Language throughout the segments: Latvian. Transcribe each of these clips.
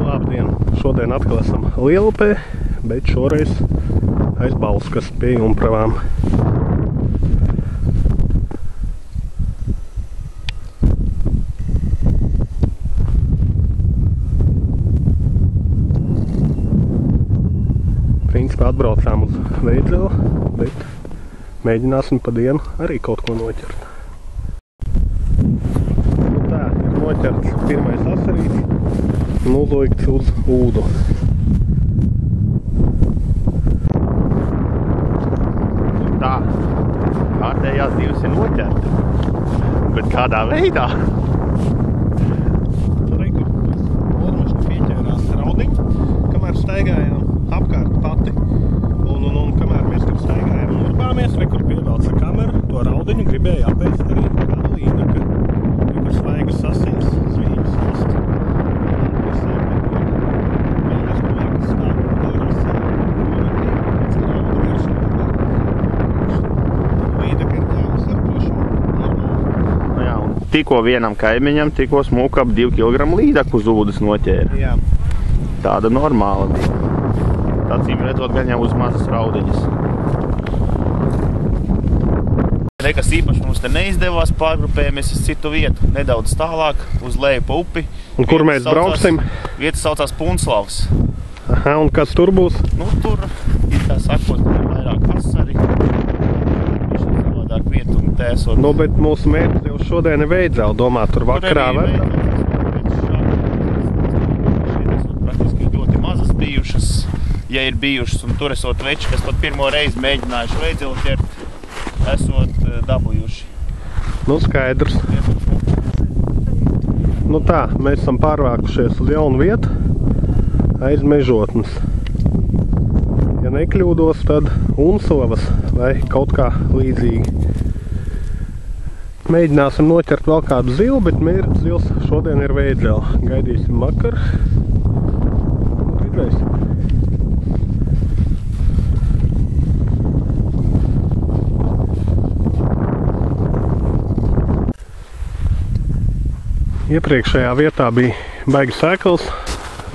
Labdien! Šodien atkal esam Lielupē, bet šoreiz aiz Bauskas pie Jumpravām. Principā atbraucām uz Veidzeli, bet mēģināsim pa dienu arī kaut ko noķert. Nu tā, ir noķerts pirmais asarīts un uzlikts uz ūdu. Tā, kārtējās divas ir noķerta, bet kādā veidā? Tur arī, kur ormašana pieķērās raudiņu, kamēr staigājām apkārt pati. Un kamēr mēs tur staigājām un urbāmies, kur pievelca kameru, to raudiņu gribēja apēst arī kāda līnaka, kur svaigas asins, zvīņas ast. Tikko vienam kaimiņam, tikko smūka ap 2 kg līdaku uz ūdes noķēra. Jā. Tāda normāla bija. Acīm redzot, gan jau uz mazas raudiņas. Nekas īpaši mums te neizdevās, pārgrupējamies uz citu vietu, nedaudz tālāk, uz leju pa upi. Un kur mēs brauksim? Vieta saucās Punslavs. Aha, un kas tur būs? Nu, tur ir tā sakot, vairāk asari. Savādāk vietu un tēsot. Nu, bet mūsu mērķis jau šodien ir Veidzeli, domā, tur vakarā var? Praktiski ļoti mazas bijušas, ja ir bijušas, un tur esot veči, kas pat pirmo reizi mēģinājuši Veidzeli ķert, esot dabūjuši. Nu, skaidrs. Nu tā, mēs esam pārvākušies uz jaunu vietu aiz Mežotnes. Ja nekļūdos, tad Unslavas vai kaut kā līdzīgi. Mēģināsim noķert vēl kādu zilu, bet mērķis zils šodien ir Veidzeli. Gaidīsim vakar. Redzēsim. Iepriekšējā vietā bija baigi sēkls,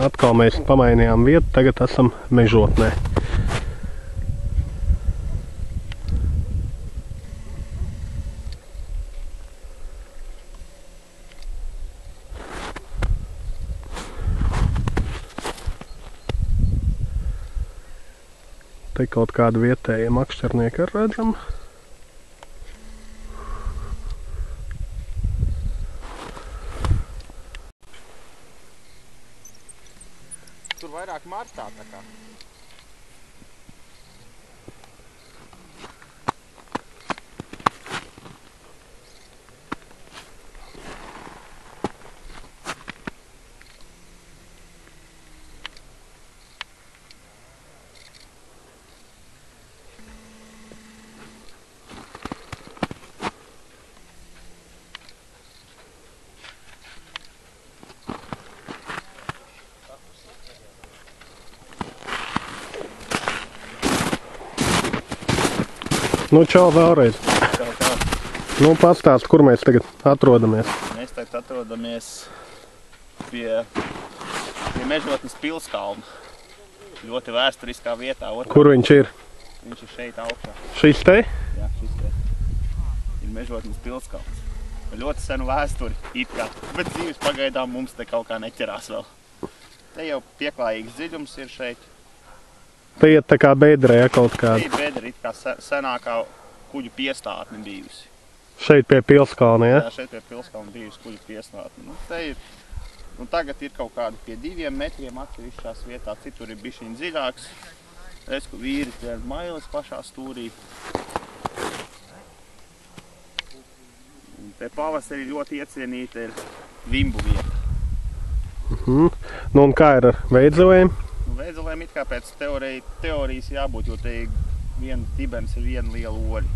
atkal mēs pamainījām vietu, tagad esam Mežotnē. Te kaut kādu vietējie makšķernieki ar redzam. Tur vairāk martā tā kā. Nu, čau vēlreiz. Čau, čau. Nu, pastāst, kur mēs tagad atrodamies. Mēs tagad atrodamies pie Mežotnes pilskalna. Ļoti vēsturiskā vietā. Kur viņš ir? Viņš ir šeit augšā. Šis te? Jā, šis te. Ir Mežotnes pilskalns. Ļoti senu vēsturi, it kā. Bet dzīves pagaidām mums te kaut kā neķerās vēl. Te jau pieklājīgs dziļums ir šeit. Te iet tā kā Bedrē, ja kaut kāda. Te ir Bedre, it kā senākā kuģu piestātne bijusi. Šeit pie pilskalna, ja? Jā, šeit pie pilskalna bijusi kuģu piestātne. Nu, te ir, nu, tagad ir kaut kādi pie 2 metriem atsevišķās vietā, citur ir bišķiņ dziļāks. Resku vīri te ir mailes pašā stūrī. Un te pavasarī ļoti iecienīta ir vimbu vieta. Nu, un kā ir ar Veidzelēm? Veidzelēm it kā pēc teorijas jābūt, jo te viens dibens ir viena liela oļa.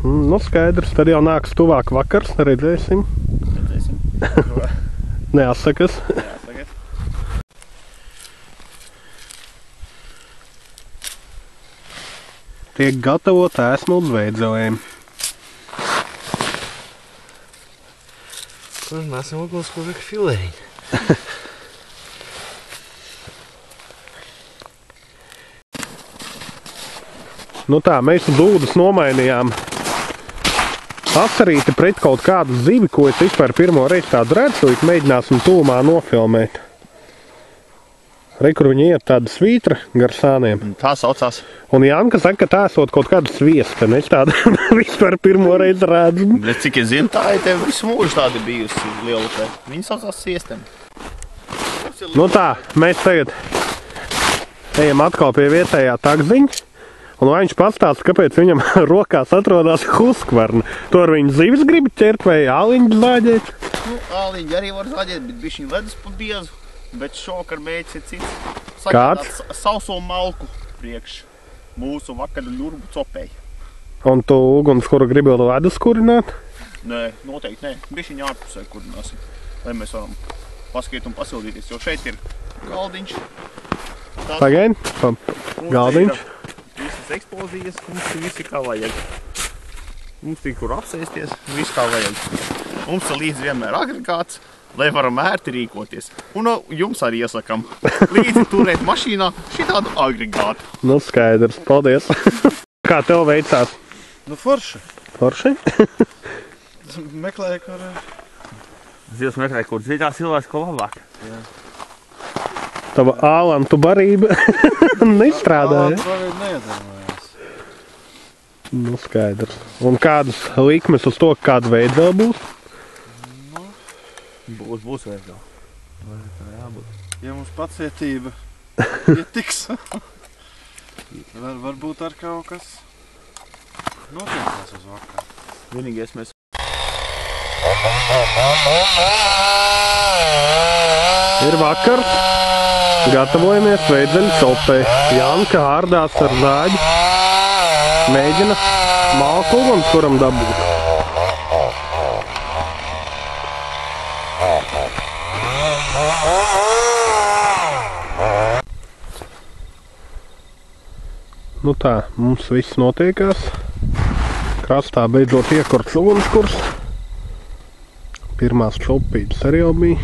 Nu, skaidrs, tad jau nāks tuvāk vakars, redzēsim. Redzēsim. Neatsakas. Neatsakas. Tiek gatavot ēsmu uz Veidzelēm. Uzmēsim ugunskura filēņu. Nu tā, mēs uz ūdens nomainījām asarīti pret kaut kādu zivi, ko es vispār pirmo reizi tādu redzu, mēģināsim tūmā nofilmēt. Re, kur viņi iet tāda svītra gar sāniem. Tā saucās. Un Janka saka, ka tā esot kaut kāda sviesta. Es tādu vispār pirmo reizi redzu. Bet cik es zinu, tā ir tev visu mūžu tāda bijusi lielupē. Viņa saucās sviestiem. Nu tā, mēs tagad ejam atkal pie vietējā takziņa. Un vai viņš pastāsta, kāpēc viņam rokās atrodas huskvarna? To ar viņu zivis grib ķert vai āliņu zāģēt? Nu, āliņu arī var zāģēt, bet bišķiņ ledus pa biezu. Bet šokar mēģis ir cits. Kāds? Sauso malku priekš mūsu vakaru ļurbu copēji. Un tu ugunskura gribi vēl ledus kurināt? Nē, noteikti nē. Bišķiņ ārpusē kurināsim, lai mēs varam paskiet un pasildīties, jo šeit ir galdiņš. Pagaid, galdiņš. Visas eksplozijas, mums ir visi kā vajag. Mums tik kur apsēsties, viss kā vajag. Mums ir līdz vienmēr agregāts, lai varam ērti rīkoties. Un jums arī iesakam līdzi turēt mašīnā šitādu agregātu. Nu skaidrs, paldies. Kā tev veicās? Nu forši. Forši? Meklēju, kur... Es meklēju, kur dziļās cilvēks, ko labāk. Jā. Tava ālantu barība nestrādāja. Ālantu barība neiedarmojās. Nu skaidrs. Un kādas likmes uz to, kāda veidā būs? Būs veidā. Vai tā jābūt? Ja mums pacietība ietiks, varbūt ar kaut kas notiekās uz vakaru. Vienīgais mēs... Ir vakars, gatavojamies veidzeļu copē. Janka ārdās ar zāģi, mēģina malku ugunskuram dabūt. Nu tā, mums viss notiekās. Krastā beidzot iekurts ugunskurs. Pirmās čopītes arī jau bija.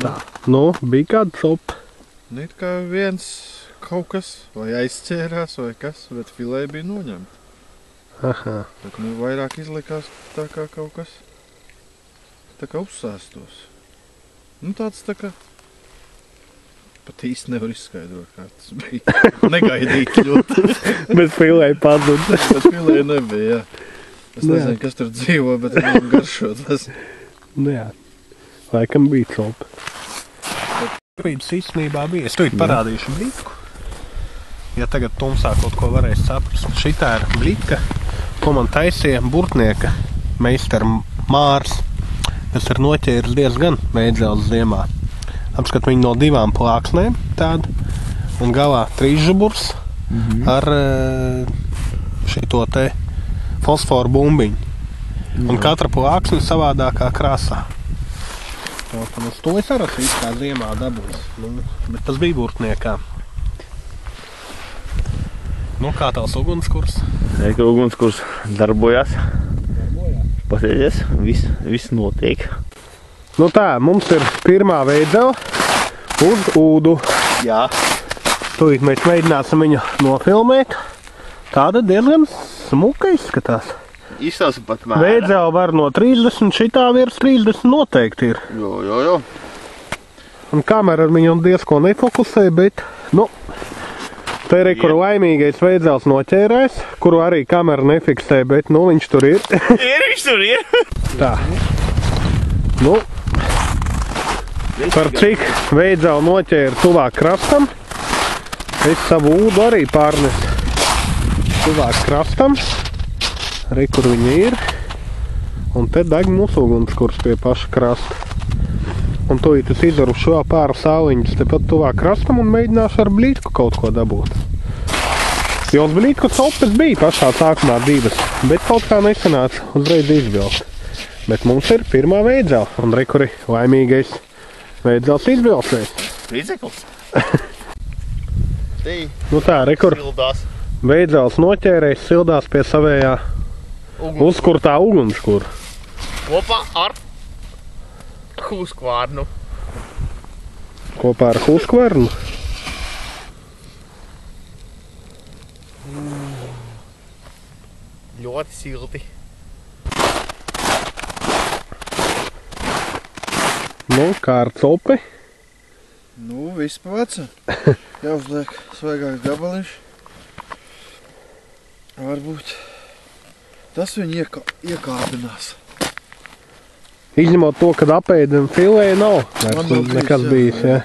Tā, nu, bija kāda copa. Nu, it kā viens kaut kas, vai aizķērās, vai kas, bet filē bija noņemta. Aha. Bet nu vairāk izlikās tā kā kaut kas, tā kā uzsāstos. Nu tāds tā kā, pat īsti nevar izskaidrot, kā tas bija. Negaidīt ļoti. Bet filē pazud. Bet filē nebija, jā. Es nezinu, kas tur dzīvo, bet viņam garšo tas. Nu jā, laikam bija copa. Rītas īstenībā bija. Es tūlīt parādīšu bļitku. Ja tagad tumsā kaut ko varēs saprast. Šitā ir bļitka, ko man taisīja burtnieka meister Mārs. Tas ir noķēris diezgan veidzeles ziemā. Apskat viņu no 2 plāksnēm tādu. Un galā 3 žuburs ar šito te fosforu bumbiņu. Un katra plāksne savādākā krāsā. Un uz to es arī kā ziemā dabūs. Nu, bet tas bija burtniekā. Nu, kā tās ugunskurs? Ka ugunskurs darbojās. Pasēdies, viss notiek. Nu tā, mums ir pirmā veidzela uz ūdu. Jā. Tūlīt mēs mēģināsim viņu nofilmēt. Tāda diezgan smuka izskatās. Izstāsta pat mēra. Veidzela var no 30, šitā virs 30 noteikti ir. Jo. Un kamera viņu diezko nefokusē, bet, nu, te ir, kur laimīgais veidzels noķērēs, kuru arī kamera nefiksē, bet, nu, viņš tur ir. Viņš tur ir. Tā. Nu, par cik veidzelu noķēra tuvāk krastam, es savu ūdu arī pārnesu tuvāk krastam. Arī, kur viņi ir. Un te deg mūsu ugunskurs pie paša krasta. Un tūlīt es izvaru šo pāri sāliņus tepat tuvāk krastam un mēģināšu ar blītku kaut ko dabūt. Jo uz blītku copes bija pašā sākumā 2, bet kaut kā nesanāca uzreiz izvilkt. Bet mums ir pirmā veidzela, un re, kuri laimīgais veidzels izvilksies. Līdzeklis. Nu tā, re, kur Sildās. Veidzels noķērējs sildās pie savējā uzkurtā ugunskura. Kopā ar Husqvarnu. Kopā ar Husqvarnu. Ļoti silti. Nu, kā ar copi. Nu, viss pa vecu. Jāuzliek svaigāks gabaliņš. Varbūt tas viņu iekāpinās. Izņemot to, kad apēdam filēja nav. Vairs nekas bijis, jā.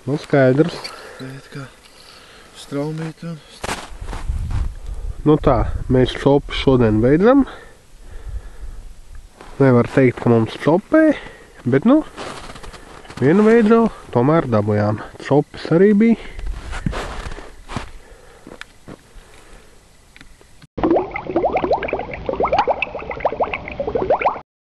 Nu, skaidrs. Kā straumīt un... Nu tā, mēs copu šodien beidzam. Nevar teikt, ka mums copē, bet nu, vienu veidu tomēr dabujām. Copis arī bija.